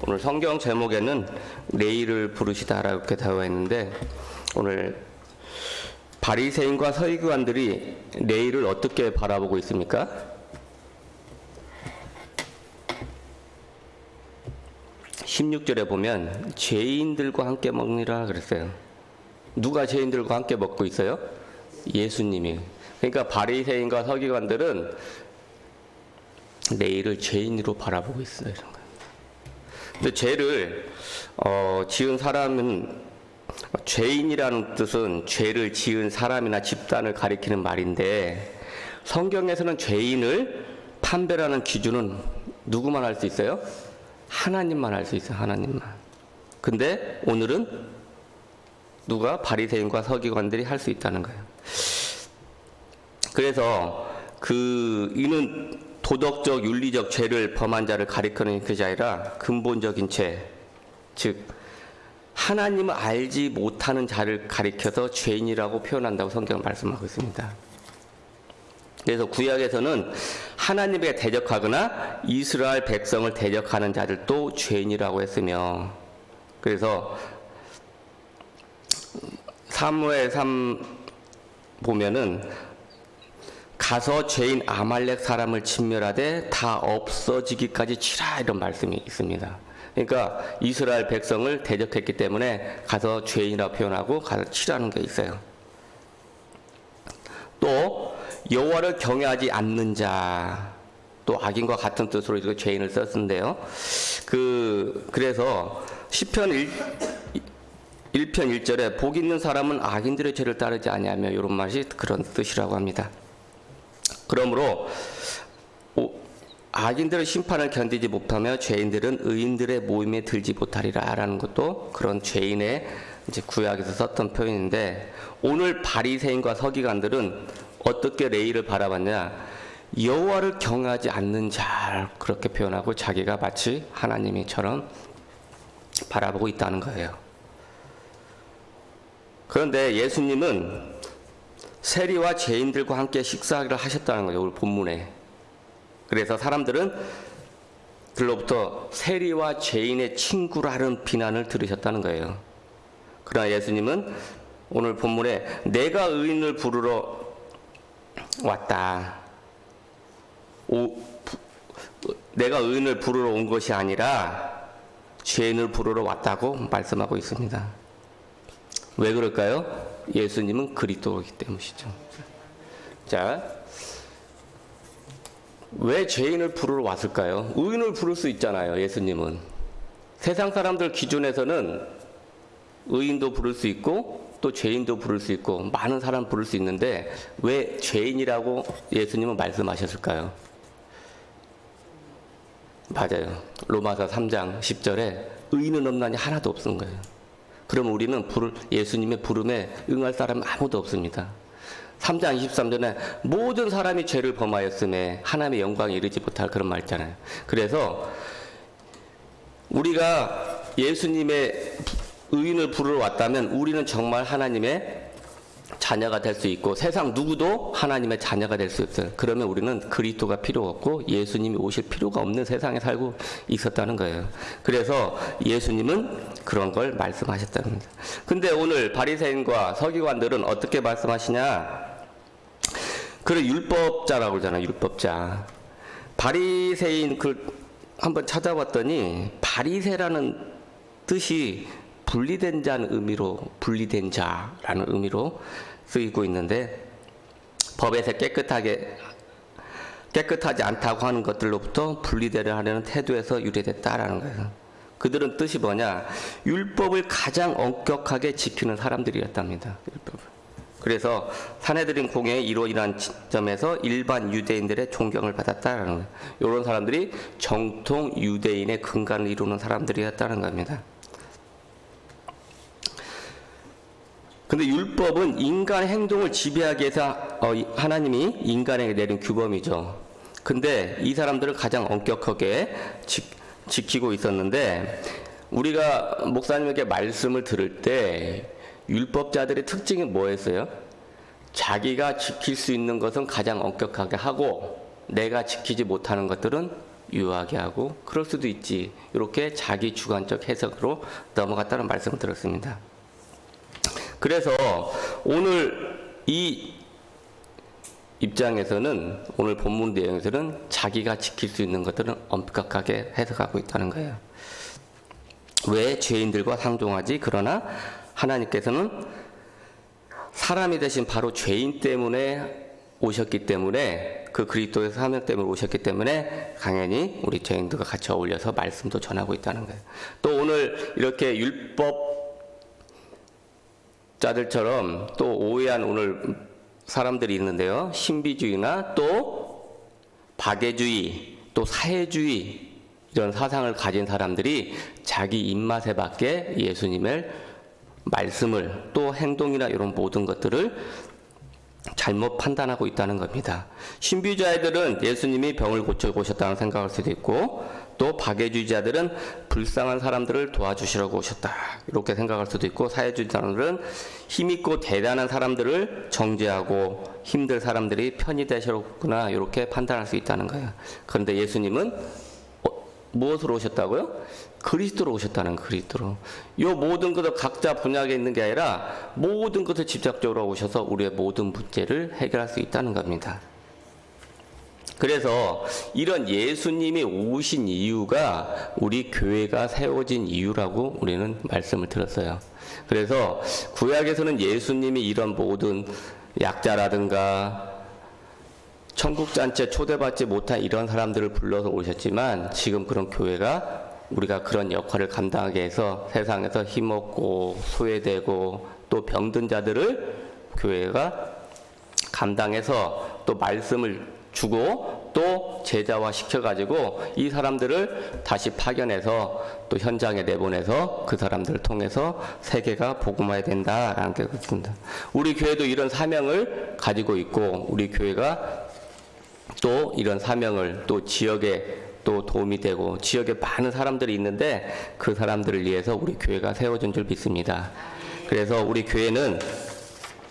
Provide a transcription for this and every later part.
오늘 성경 제목에는 레위를 부르시다라고 이렇게 되어 있는데, 오늘 바리새인과 서기관들이 레위를 어떻게 바라보고 있습니까? 16절에 보면 죄인들과 함께 먹느라 그랬어요. 누가 죄인들과 함께 먹고 있어요? 예수님이. 그러니까 바리새인과 서기관들은 레위를 죄인으로 바라보고 있어요. 근데 죄를 지은 사람은, 죄인이라는 뜻은 죄를 지은 사람이나 집단을 가리키는 말인데, 성경에서는 죄인을 판별하는 기준은 누구만 할 수 있어요? 하나님만 할 수 있어요. 하나님만. 근데 오늘은 누가? 바리새인과 서기관들이 할 수 있다는 거예요. 그래서 이는 도덕적, 윤리적 죄를 범한 자를 가리키는 것이 아니라 근본적인 죄, 즉 하나님을 알지 못하는 자를 가리켜서 죄인이라고 표현한다고 성경은 말씀하고 있습니다. 그래서 구약에서는 하나님에게 대적하거나 이스라엘 백성을 대적하는 자들도 죄인이라고 했으며, 그래서 사무엘 3 보면은 가서 죄인 아말렉 사람을 진멸하되 다 없어지기까지 치라, 이런 말씀이 있습니다. 그러니까 이스라엘 백성을 대적했기 때문에 가서 죄인이라고 표현하고 가서 치라는 게 있어요. 또 여호와를 경외하지 않는 자, 또 악인과 같은 뜻으로 이거 죄인을 썼는데요. 그래서 시편 1편 1절에 복 있는 사람은 악인들의 죄를 따르지 아니하며, 이런 말이 그런 뜻이라고 합니다. 그러므로 악인들의 심판을 견디지 못하며 죄인들은 의인들의 모임에 들지 못하리라 라는 것도 그런 죄인의 이제 구약에서 썼던 표현인데, 오늘 바리새인과 서기관들은 어떻게 레위를 바라봤냐? 여호와를 경외하지 않는 자, 그렇게 표현하고 자기가 마치 하나님이처럼 바라보고 있다는 거예요. 그런데 예수님은 세리와 죄인들과 함께 식사를 하셨다는 거죠, 오늘 본문에. 그래서 사람들은 들로부터 세리와 죄인의 친구라는 비난을 들으셨다는 거예요. 그러나 예수님은 오늘 본문에 내가 의인을 부르러 왔다. 내가 의인을 부르러 온 것이 아니라 죄인을 부르러 왔다고 말씀하고 있습니다. 왜 그럴까요? 예수님은 그리스도이기 때문이죠. 자, 왜 죄인을 부르러 왔을까요? 의인을 부를 수 있잖아요, 예수님은. 세상 사람들 기준에서는 의인도 부를 수 있고 또 죄인도 부를 수 있고 많은 사람 부를 수 있는데, 왜 죄인이라고 예수님은 말씀하셨을까요? 맞아요. 로마서 3장 10절에 의인은 없나니 하나도 없은 거예요. 그럼 우리는 예수님의 부름에 응할 사람은 아무도 없습니다. 3장 23절에 모든 사람이 죄를 범하였음에 하나님의 영광에 이르지 못할, 그런 말 있잖아요. 그래서 우리가 예수님의 의인을 부르러 왔다면 우리는 정말 하나님의 자녀가 될 수 있고, 세상 누구도 하나님의 자녀가 될 수 없어요. 그러면 우리는 그리스도가 필요 없고 예수님이 오실 필요가 없는 세상에 살고 있었다는 거예요. 그래서 예수님은 그런 걸 말씀하셨다는 겁니다. 근데 오늘 바리새인과 서기관들은 어떻게 말씀하시냐? 그를 율법자라고 그러잖아요. 율법자. 바리새인 한번 찾아봤더니 바리새라는 뜻이 분리된 자는 의미로, 분리된 자라는 의미로 쓰이고 있는데, 법에서 깨끗하지 않다고 하는 것들로부터 분리되려 하려는 태도에서 유래됐다라는 거예요. 그들은 뜻이 뭐냐? 율법을 가장 엄격하게 지키는 사람들이었답니다. 율법을. 그래서 산헤드린 공회의 이론이라는 점에서 일반 유대인들의 존경을 받았다라는 거예요. 이런 사람들이 정통 유대인의 근간을 이루는 사람들이었다는 겁니다. 근데 율법은 인간의 행동을 지배하기 위해서 하나님이 인간에게 내린 규범이죠. 근데 이 사람들은 가장 엄격하게 지키고 있었는데, 우리가 목사님에게 말씀을 들을 때 율법자들의 특징이 뭐였어요? 자기가 지킬 수 있는 것은 가장 엄격하게 하고, 내가 지키지 못하는 것들은 유하게 하고 그럴 수도 있지. 이렇게 자기 주관적 해석으로 넘어갔다는 말씀을 들었습니다. 그래서 오늘 이 입장에서는 오늘 본문 내용에서는 자기가 지킬 수 있는 것들은 엄격하게 해석하고 있다는 거예요. 왜 죄인들과 상종하지? 그러나 하나님께서는 사람이 되신 바로 죄인 때문에 오셨기 때문에 그 그리스도의 사명 때문에 오셨기 때문에 당연히 우리 죄인들과 같이 어울려서 말씀도 전하고 있다는 거예요. 또 오늘 이렇게 율법자들처럼 또 오해한 오늘 사람들이 있는데요. 신비주의나 또 박애주의, 또 사회주의 이런 사상을 가진 사람들이 자기 입맛에 맞게 예수님의 말씀을 또 행동이나 이런 모든 것들을 잘못 판단하고 있다는 겁니다. 신비주의자들은 예수님이 병을 고쳐 오셨다는 생각할 수도 있고 또 박애주의자들은 불쌍한 사람들을 도와주시려고 오셨다 이렇게 생각할 수도 있고 사회주의자들은 힘있고 대단한 사람들을 정죄하고 힘들 사람들이 편히 되셨구나 이렇게 판단할 수 있다는 거예요. 그런데 예수님은 무엇으로 오셨다고요? 그리스도로 오셨다는 그리스도로. 이 모든 것을 각자 분야에 있는 게 아니라 모든 것을 직접적으로 오셔서 우리의 모든 문제를 해결할 수 있다는 겁니다. 그래서 이런 예수님이 오신 이유가 우리 교회가 세워진 이유라고 우리는 말씀을 들었어요. 그래서 구약에서는 예수님이 이런 모든 약자라든가 천국잔치에 초대받지 못한 이런 사람들을 불러서 오셨지만 지금 그런 교회가 우리가 그런 역할을 감당하게 해서 세상에서 힘없고 소외되고 또 병든 자들을 교회가 감당해서 또 말씀을 주고 또 제자화 시켜가지고 이 사람들을 다시 파견해서 또 현장에 내보내서 그 사람들을 통해서 세계가 복음화해야 된다라는 게 그렇습니다. 우리 교회도 이런 사명을 가지고 있고 우리 교회가 또 이런 사명을 또 지역에 또 도움이 되고 지역에 많은 사람들이 있는데 그 사람들을 위해서 우리 교회가 세워진 줄 믿습니다. 그래서 우리 교회는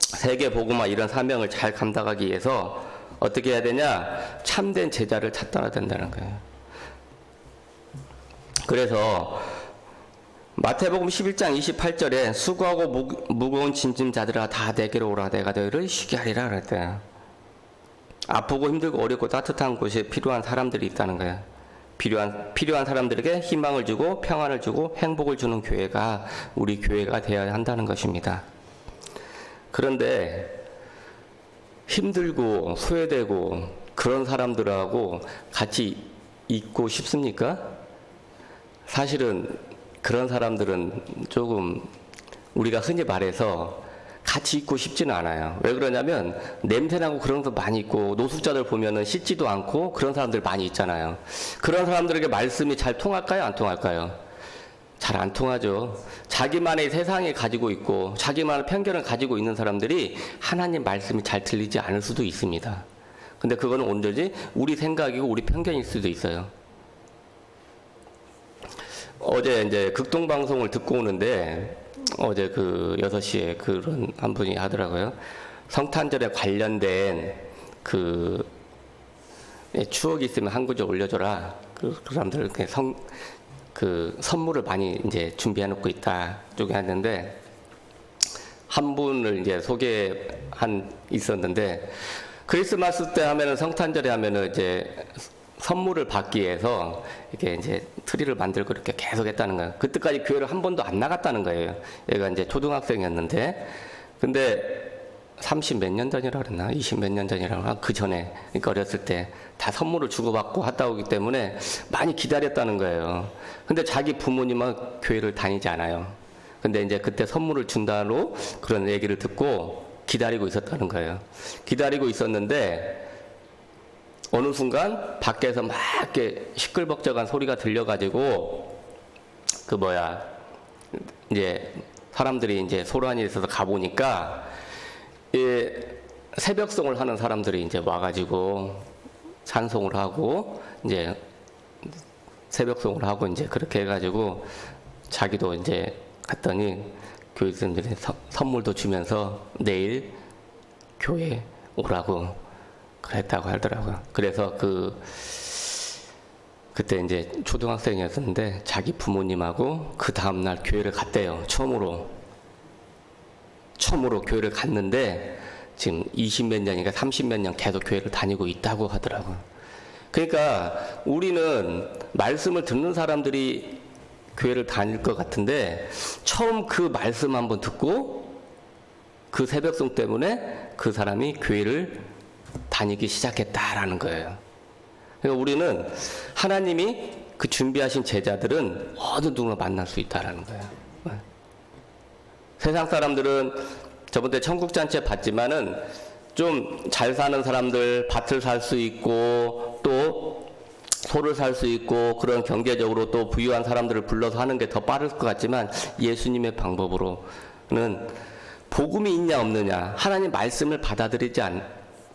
세계 복음화 이런 사명을 잘 감당하기 위해서 어떻게 해야 되냐? 참된 제자를 찾아야 된다는 거예요. 그래서 마태복음 11장 28절에 수고하고 무거운 짐짐자들아 다 내게로 오라 내가 너희를 쉬게 하리라 그랬대요. 아프고 힘들고 어렵고 따뜻한 곳에 필요한 사람들이 있다는 거예요. 필요한 사람들에게 희망을 주고 평안을 주고 행복을 주는 교회가 우리 교회가 되어야 한다는 것입니다. 그런데 힘들고 소외되고 그런 사람들하고 같이 있고 싶습니까? 사실은 그런 사람들은 조금 우리가 흔히 말해서 같이 있고 싶지는 않아요. 왜 그러냐면 냄새나고 그런 거 많이 있고 노숙자들 보면은 씻지도 않고 그런 사람들 많이 있잖아요. 그런 사람들에게 말씀이 잘 통할까요? 안 통할까요? 잘 안 통하죠. 자기만의 세상에 가지고 있고 자기만의 편견을 가지고 있는 사람들이 하나님 말씀이 잘 들리지 않을 수도 있습니다. 근데 그거는 언제지? 우리 생각이고 우리 편견일 수도 있어요. 어제 이제 극동방송을 듣고 오는데 어제 그 6시에 그런 한 분이 하더라고요. 성탄절에 관련된 그 추억이 있으면 한 구절 올려줘라. 그 사람들 그 선물을 많이 이제 준비해 놓고 있다. 쪽에 했는데 한 분을 이제 있었는데 크리스마스 때 하면은 성탄절에 하면은 이제 선물을 받기 위해서 이렇게 이제 트리를 만들고 이렇게 계속 했다는 거예요. 그때까지 교회를 한 번도 안 나갔다는 거예요. 얘가 이제 초등학생이었는데, 근데 30 몇 년 전이라 그랬나? 20 몇 년 전이라 그랬나? 그 전에, 그러니까 어렸을 때 다 선물을 주고받고 갔다 오기 때문에 많이 기다렸다는 거예요. 근데 자기 부모님은 교회를 다니지 않아요. 근데 이제 그때 선물을 준다로 그런 얘기를 듣고 기다리고 있었다는 거예요. 기다리고 있었는데, 어느 순간 밖에서 막 이렇게 시끌벅적한 소리가 들려가지고 이제 사람들이 이제 소란이 있어서 가보니까 새벽송을 하는 사람들이 이제 와가지고 찬송을 하고 이제 새벽송을 하고 이제 그렇게 해가지고 자기도 이제 갔더니 교육생들이 선물도 주면서 내일 교회 오라고 그랬다고 하더라고요. 그래서 그때 이제 초등학생이었는데 자기 부모님하고 그 다음날 교회를 갔대요. 처음으로 교회를 갔는데 지금 20몇 년인가 30몇 년 계속 교회를 다니고 있다고 하더라고요. 그러니까 우리는 말씀을 듣는 사람들이 교회를 다닐 것 같은데 처음 그 말씀 한번 듣고 그 새벽송 때문에 그 사람이 교회를 다니기 시작했다라는 거예요. 그러니까 우리는 하나님이 그 준비하신 제자들은 어느 누구나 만날 수 있다라는 거예요. 세상 사람들은 저번에 천국잔치 봤지만은 좀 잘 사는 사람들, 밭을 살 수 있고 또 소를 살 수 있고 그런 경제적으로 또 부유한 사람들을 불러서 하는 게 더 빠를 것 같지만 예수님의 방법으로는 복음이 있냐 없느냐, 하나님 말씀을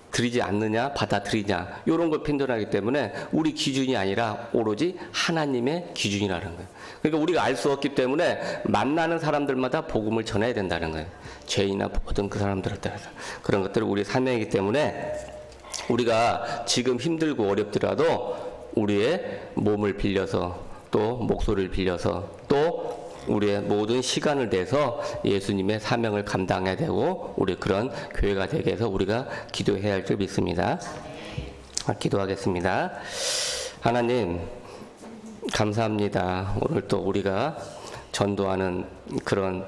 드리지 않느냐 받아들이냐 이런 걸 판단하기 때문에 우리 기준이 아니라 오로지 하나님의 기준이라는 거예요. 그러니까 우리가 알 수 없기 때문에 만나는 사람들마다 복음을 전해야 된다는 거예요. 죄인이나 모든 그 사람들을 따라서 그런 것들을 우리 사명이기 때문에 우리가 지금 힘들고 어렵더라도 우리의 몸을 빌려서 또 목소리를 빌려서 또 우리의 모든 시간을 내서 예수님의 사명을 감당해야 되고 우리 그런 교회가 되게 해서 우리가 기도해야 할 줄 믿습니다. 기도하겠습니다. 하나님 감사합니다. 오늘 또 우리가 전도하는 그런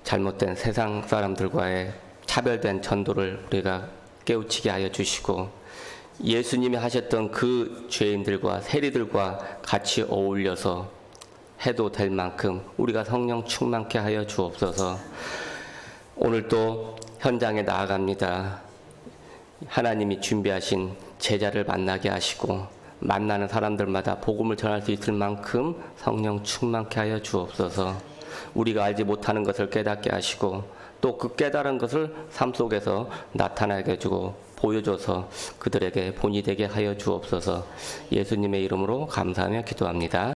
잘못된 세상 사람들과의 차별된 전도를 우리가 깨우치게 하여 주시고 예수님이 하셨던 그 죄인들과 세리들과 같이 어울려서 해도 될 만큼 우리가 성령 충만케 하여 주옵소서. 오늘 또 현장에 나아갑니다. 하나님이 준비하신 제자를 만나게 하시고 만나는 사람들마다 복음을 전할 수 있을 만큼 성령 충만케 하여 주옵소서. 우리가 알지 못하는 것을 깨닫게 하시고 또 그 깨달은 것을 삶 속에서 나타나게 해주고 보여줘서 그들에게 본이 되게 하여 주옵소서. 예수님의 이름으로 감사하며 기도합니다.